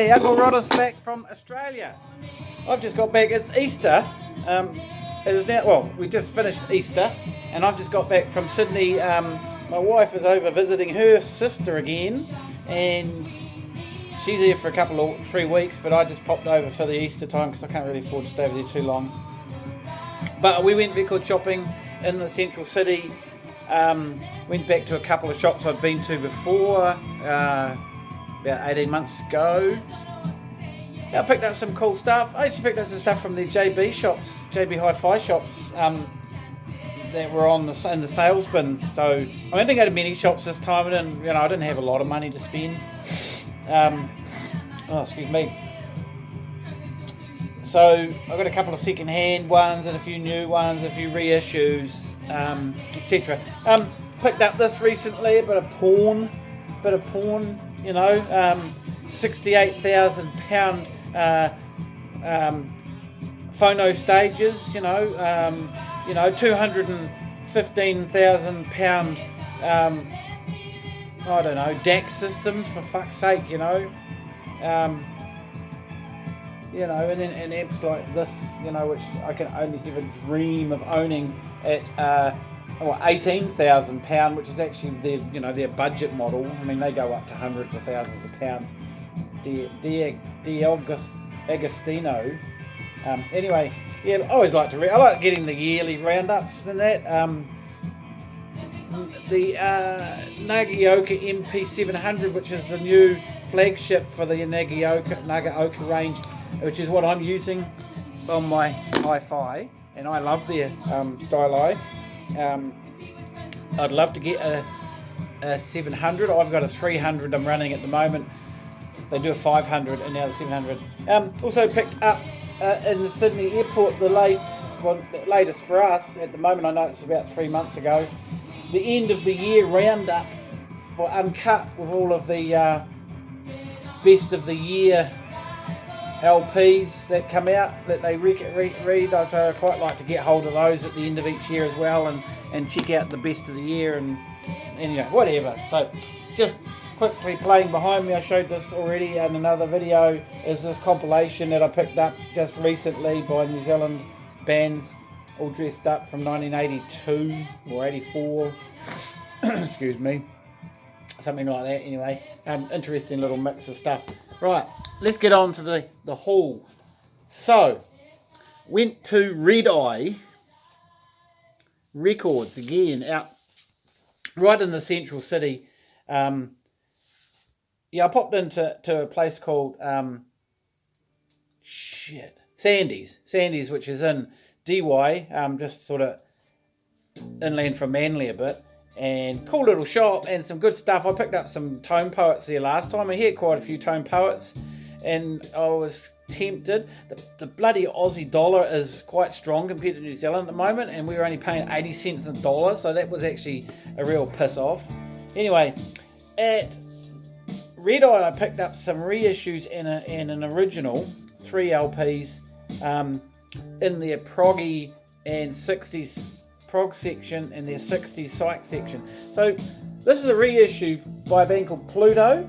Hey, Uncle Roddus back from Australia. I've just got back. It's Easter. It is now. Well, we just finished Easter, and I've just got back from Sydney. My wife is over visiting her sister again, and she's here for 3 weeks. But I just popped over for the Easter time because I can't really afford to stay over there too long. But we went record shopping in the central city. Went back to a couple of shops I'd been to before. About 18 months ago. I picked up some cool stuff. I actually picked up some stuff from the JB Hi-Fi shops that were in the sales bins. So I didn't go to many shops this time. I didn't have a lot of money to spend. Excuse me. So I got a couple of second-hand ones and a few new ones, a few reissues, etc. Picked up this recently, a bit of porn. £68,000 phono stages, £215,000 DAC systems, for fuck's sake, and then amps like this, which I can only ever dream of owning at £18,000, which is actually their budget model. I mean, they go up to hundreds of thousands of pounds. Agostino. Anyway, yeah, I always like I like getting the yearly roundups and that. The Nagaoka MP700, which is the new flagship for the Nagaoka range, which is what I'm using on my Hi-Fi, and I love their styli. I'd love to get a 700. I've got a 300 I'm running at the moment. They do a 500 and now the 700. Also picked up in the Sydney airport the latest for us at the moment. I know it's about 3 months ago. The end of the year roundup for Uncut with all of the best of the year LPs that come out that they read. So I quite like to get hold of those at the end of each year as well and check out the best of the year and whatever. So just quickly playing behind me, I showed this already in another video, is this compilation that I picked up just recently by New Zealand bands all dressed up from 1982 or 84. Excuse me. Something like that anyway. Interesting little mix of stuff. Right, let's get on to the haul. So, went to Red Eye Records again, out right in the central city. I popped into a place called Sandy's, which is in DY, just sort of inland from Manly a bit. And cool little shop and some good stuff. I picked up some tone poets there last time. I hear quite a few tone poets, and I was tempted. The bloody Aussie dollar is quite strong compared to New Zealand at the moment, and we were only paying 80 cents a dollar, so that was actually a real piss off. Anyway, at Red Eye I picked up some reissues and an original, 3 LPs in their proggy and 60s prog section and their 60s psych section. So this is a reissue by a band called Pluto.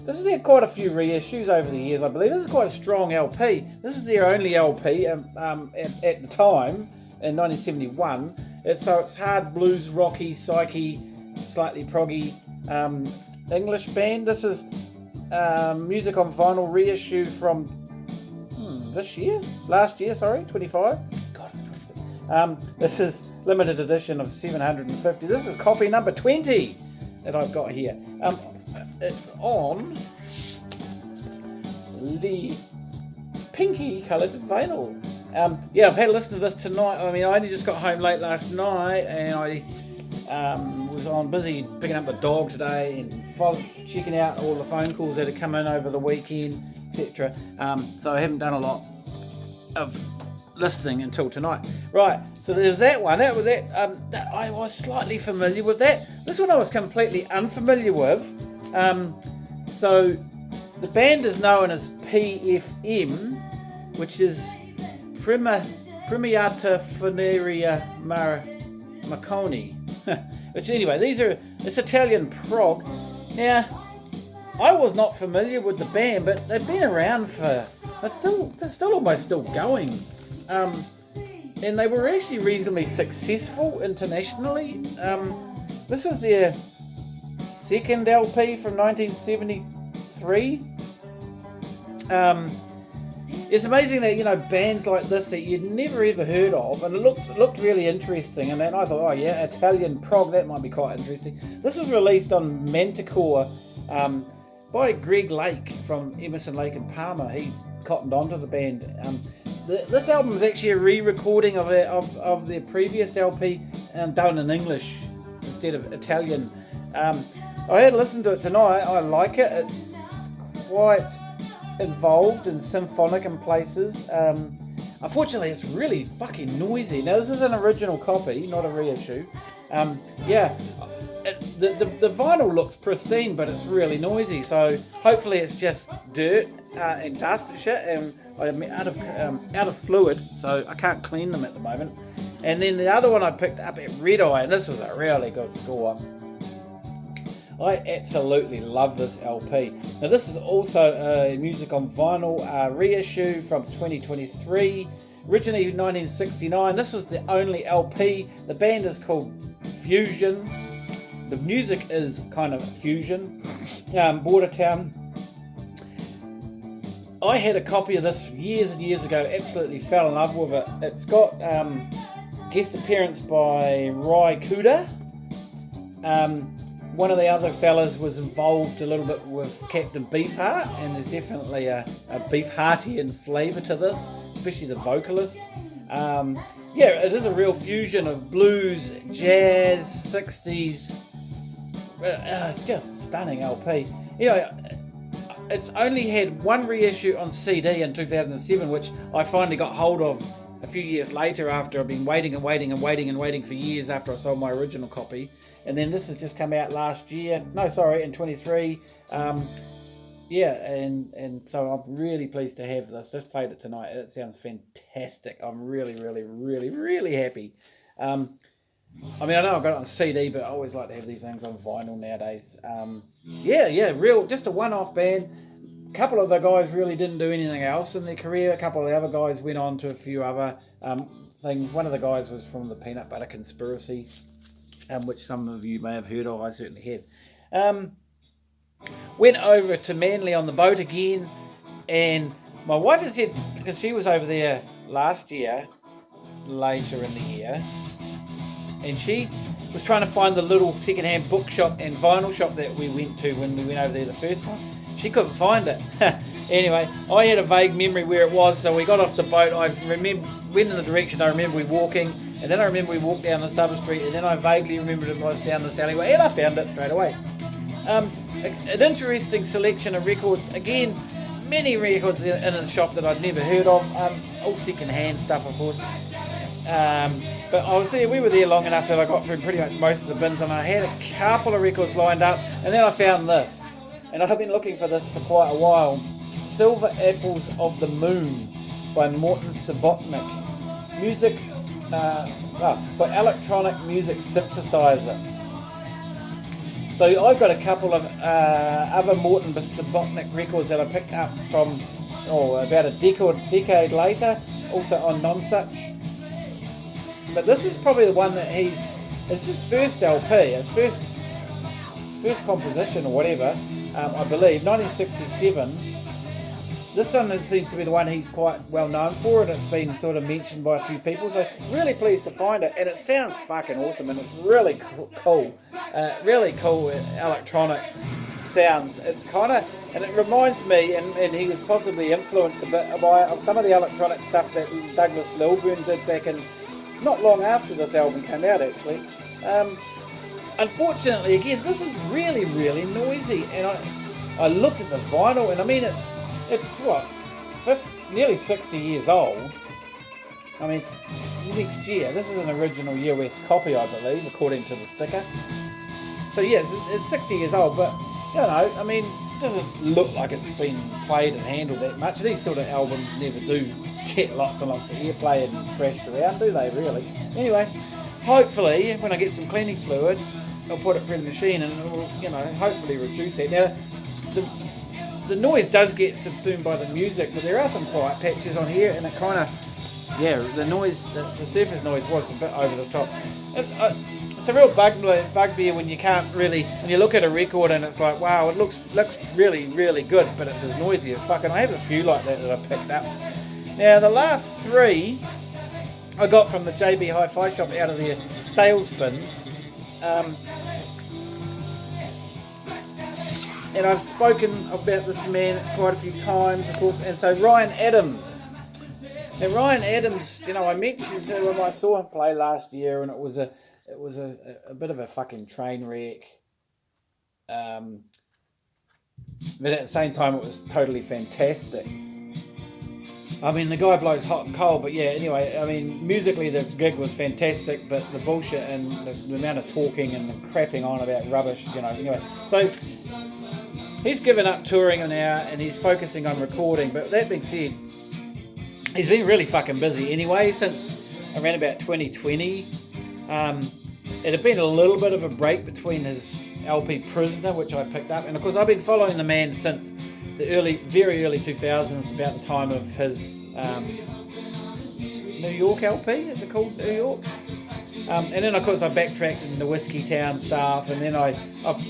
This has had quite a few reissues over the years, I believe. This is quite a strong LP. This is their only LP at the time in 1971. It's hard blues, rocky, psyche, slightly proggy English band. This is music on vinyl reissue from last year, 25. This is limited edition of 750. This is copy number 20 that I've got here. It's on the pinky coloured vinyl. I've had a listen to this tonight. I mean, I only just got home late last night, and I was busy picking up the dog today and checking out all the phone calls that had come in over the weekend, etc. So I haven't done a lot of listening until tonight. Right, so there's that one. That I was slightly familiar with that. This one I was completely unfamiliar with. So the band is known as PFM, which is Premiata Funeria Marconi. Which anyway, it's Italian prog. Now, I was not familiar with the band, but they've been around for, they're still almost still going. And they were actually reasonably successful internationally. This was their second LP from 1973. It's amazing that, you know, bands like this that you'd never ever heard of, and it looked really interesting, and then I thought, oh yeah, Italian prog, that might be quite interesting. This was released on Manticore by Greg Lake from Emerson, Lake and Palmer. He cottoned onto the band. This album is actually a re-recording of their previous LP, done in English instead of Italian. I had listened to it tonight. I like it. It's quite involved and symphonic in places. Unfortunately, it's really fucking noisy. Now, this is an original copy, not a reissue. The vinyl looks pristine, but it's really noisy. So hopefully, it's just dirt and dust and shit. And I'm out of fluid, so I can't clean them at the moment. And then the other one I picked up at Red Eye, and this was a really good score. I absolutely love this LP. Now this is also music on vinyl, reissue from 2023, originally 1969. This was the only LP. The band is called Fusion. The music is kind of fusion. Border Town. I had a copy of this years and years ago, absolutely fell in love with it. It's got guest appearance by Ry Cooder. One of the other fellas was involved a little bit with Captain Beefheart, and there's definitely a Beefheartian flavour to this, especially the vocalist. It is a real fusion of blues, jazz, 60s. It's just stunning LP. You know, it's only had one reissue on CD in 2007, which I finally got hold of a few years later after I've been waiting for years after I sold my original copy. And then this has just come out last year. No, sorry, in 23. And so I'm really pleased to have this. Just played it tonight. It sounds fantastic. I'm really, really, really, really happy. I know I've got it on CD, but I always like to have these things on vinyl nowadays. Just a one-off band. A couple of the guys really didn't do anything else in their career. A couple of the other guys went on to a few other things. One of the guys was from the Peanut Butter Conspiracy, which some of you may have heard of. I certainly have. Went over to Manly on the boat again, and my wife had said, because she was over there last year, later in the year, and she was trying to find the little second-hand bookshop and vinyl shop that we went to when we went over there the first time. She couldn't find it. Anyway, I had a vague memory where it was, so we got off the boat. I went in the direction I remember we walking, and then I remember we walked down this other street, and then I vaguely remembered it was down this alleyway, and I found it straight away. An interesting selection of records. Again, many records in a shop that I'd never heard of. All second-hand stuff, of course. But I was there. We were there long enough that I got through pretty much most of the bins, and I had a couple of records lined up, and then I found this. And I've been looking for this for quite a while. Silver Apples of the Moon by Morton Subotnick. Music for electronic music synthesizer. So I've got a couple of other Morton Subotnick records that I picked up from about a decade later, also on Nonsuch. But this is probably the one that it's his first LP, his first composition or whatever, I believe, 1967. This one seems to be the one he's quite well known for, and it's been sort of mentioned by a few people, so really pleased to find it, and it sounds fucking awesome, and it's really cool, electronic sounds. It's kind of, and it reminds me, and he was possibly influenced a bit by some of the electronic stuff that Douglas Lilburn did back in, not long after this album came out actually. Unfortunately, again, this is really, really noisy, and I looked at the vinyl, and I mean, it's what, nearly 60 years old. I mean, it's next year. This is an original US copy, I believe, according to the sticker. So yes, it's 60 years old, but, you know, I mean, it doesn't look like it's been played and handled that much. These sort of albums never do get lots and lots of airplay and thrashed around, do they, really? Anyway, hopefully, when I get some cleaning fluid, I'll put it through the machine and it will, you know, hopefully reduce that. Now, the noise does get subsumed by the music, but there are some quiet patches on here, and it kind of, the noise, the surface noise was a bit over the top. It's a real bugbear when you can't really, when you look at a record and it's like, wow, it looks really, really good, but it's as noisy as fuck. And I have a few like that I picked up. Now, the last three I got from the JB Hi-Fi shop out of their sales bins. And I've spoken about this man quite a few times, of course. And so Ryan Adams. Now, Ryan Adams, I mentioned him when I saw him play last year, and it was a bit of a fucking train wreck. But at the same time, it was totally fantastic. I mean, the guy blows hot and cold, but anyway, I mean, musically the gig was fantastic, but the bullshit and the amount of talking and the crapping on about rubbish, anyway. So, he's given up touring now, and he's focusing on recording, but that being said, he's been really fucking busy anyway, since around about 2020. It had been a little bit of a break between his LP Prisoner, which I picked up, and of course I've been following the man since the very early 2000s, about the time of his New York LP, is it called New York? And then of course I backtracked in the Whiskey Town stuff, and then I've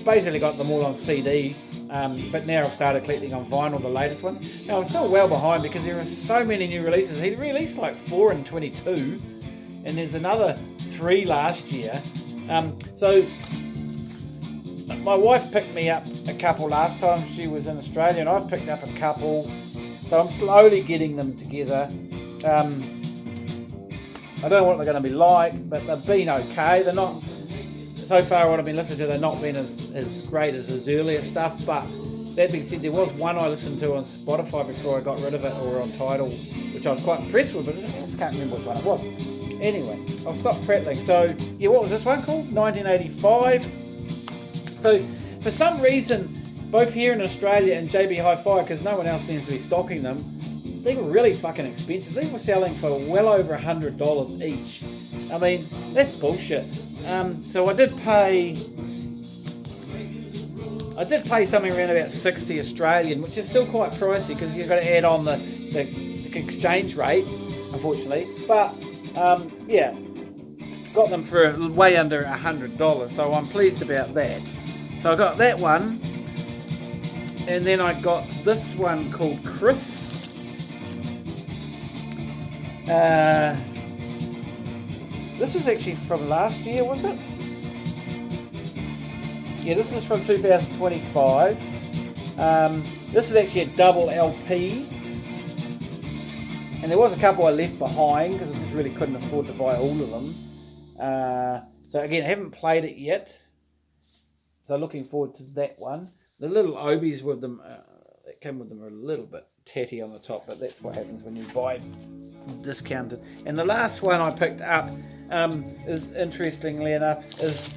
basically got them all on CD, but now I've started collecting on vinyl, the latest ones. Now I'm still well behind because there are so many new releases. He released like 4 in 22, and there's another 3 last year. So my wife picked me up a couple last time she was in Australia, and I've picked up a couple, so I'm slowly getting them together. I don't know what they're going to be like, but they've been okay. They're not, so far what I've been listening to, they've not been as great as his earlier stuff, but that being said, there was one I listened to on Spotify before I got rid of it, or on Tidal, which I was quite impressed with, but I can't remember which one it was. Anyway, I'll stop prattling. So, what was this one called? 1985. So, for some reason, both here in Australia and JB Hi-Fi, because no one else seems to be stocking them, they were really fucking expensive. They were selling for well over $100 each. I mean, that's bullshit. So I did pay something around about 60 Australian, which is still quite pricey because you've got to add on the exchange rate, unfortunately. But got them for way under $100, so I'm pleased about that. So I got that one, and then I got this one called Chris. This was actually from last year, was it? Yeah, this is from 2025. This is actually a double LP. And there was a couple I left behind because I just really couldn't afford to buy all of them. So again, I haven't played it yet. So looking forward to that one. The little obies with them, that came with them, are a little bit tatty on the top, but that's what happens when you buy discounted. And the last one I picked up, is interestingly enough, is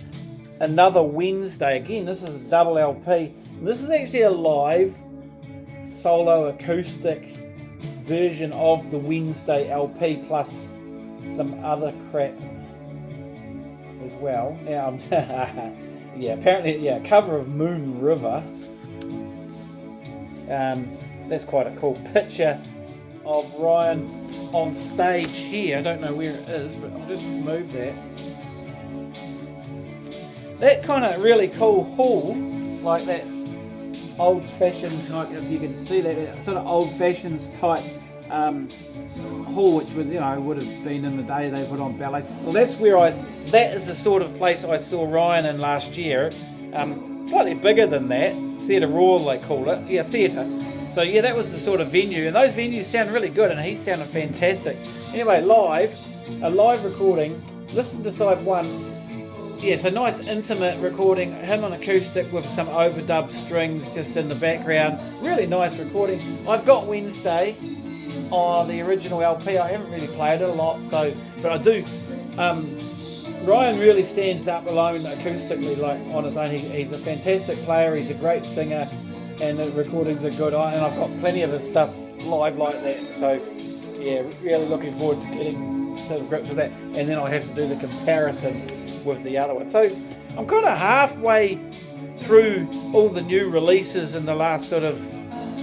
Another Wednesday. Again, this is a double LP. This is actually a live solo acoustic version of the Wednesday LP plus some other crap as well. Now, apparently, cover of Moon River. That's quite a cool picture of Ryan on stage here. I don't know where it is, but I'll just move that. That kind of really cool hall, like that old-fashioned, like if you can see that sort of old-fashioned type hall, which would have been in the day they put on ballets. Well, that is the sort of place I saw Ryan in last year. Slightly bigger than that, Theatre Royal they call it. Yeah, theatre. So that was the sort of venue, and those venues sound really good, and he sounded fantastic. Anyway, a live recording. Listen to side one. Yeah, so nice intimate recording, him on acoustic with some overdub strings just in the background. Really nice recording. I've got Wednesday on the original LP. I haven't really played it a lot, but I do. Ryan really stands up alone acoustically, like on his own. He's a fantastic player. He's a great singer, and the recordings are good. And I've got plenty of his stuff live like that. So yeah, really looking forward to getting to the grips with that. And then I have to do the comparison with the other one. So I'm kind of halfway through all the new releases in the last sort of,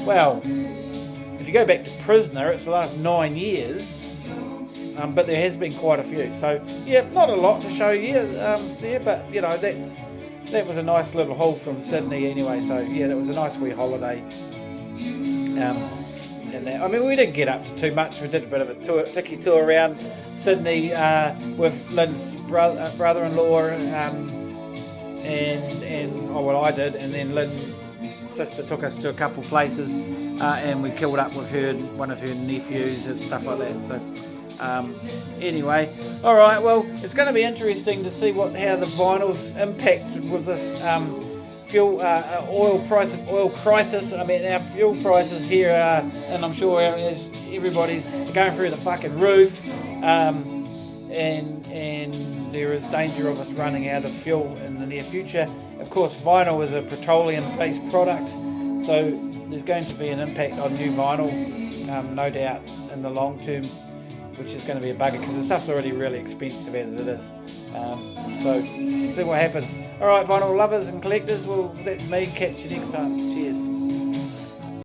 well, if you go back to Prisoner, it's the last 9 years. But there has been quite a few. So, yeah, not a lot to show you there, but, you know, that was a nice little haul from Sydney anyway. So, yeah, that was a nice wee holiday. And that, I mean, we didn't get up to too much. We did a bit of a ticky tour around Sydney with Lynn's brother-in-law, well, I did, and then Lynn's sister took us to a couple places, and we killed up with her, one of her nephews and stuff like that. So. Anyway, all right. Well, it's going to be interesting to see how the vinyls impact with this fuel oil crisis. I mean, our fuel prices here are, and I'm sure everybody's going through the fucking roof, and there is danger of us running out of fuel in the near future. Of course, vinyl is a petroleum-based product, so there's going to be an impact on new vinyl, no doubt, in the long term, which is going to be a bugger because the stuff's already really expensive as it is. So, see what happens. Alright, vinyl lovers and collectors, well, that's me. Catch you next time. Cheers.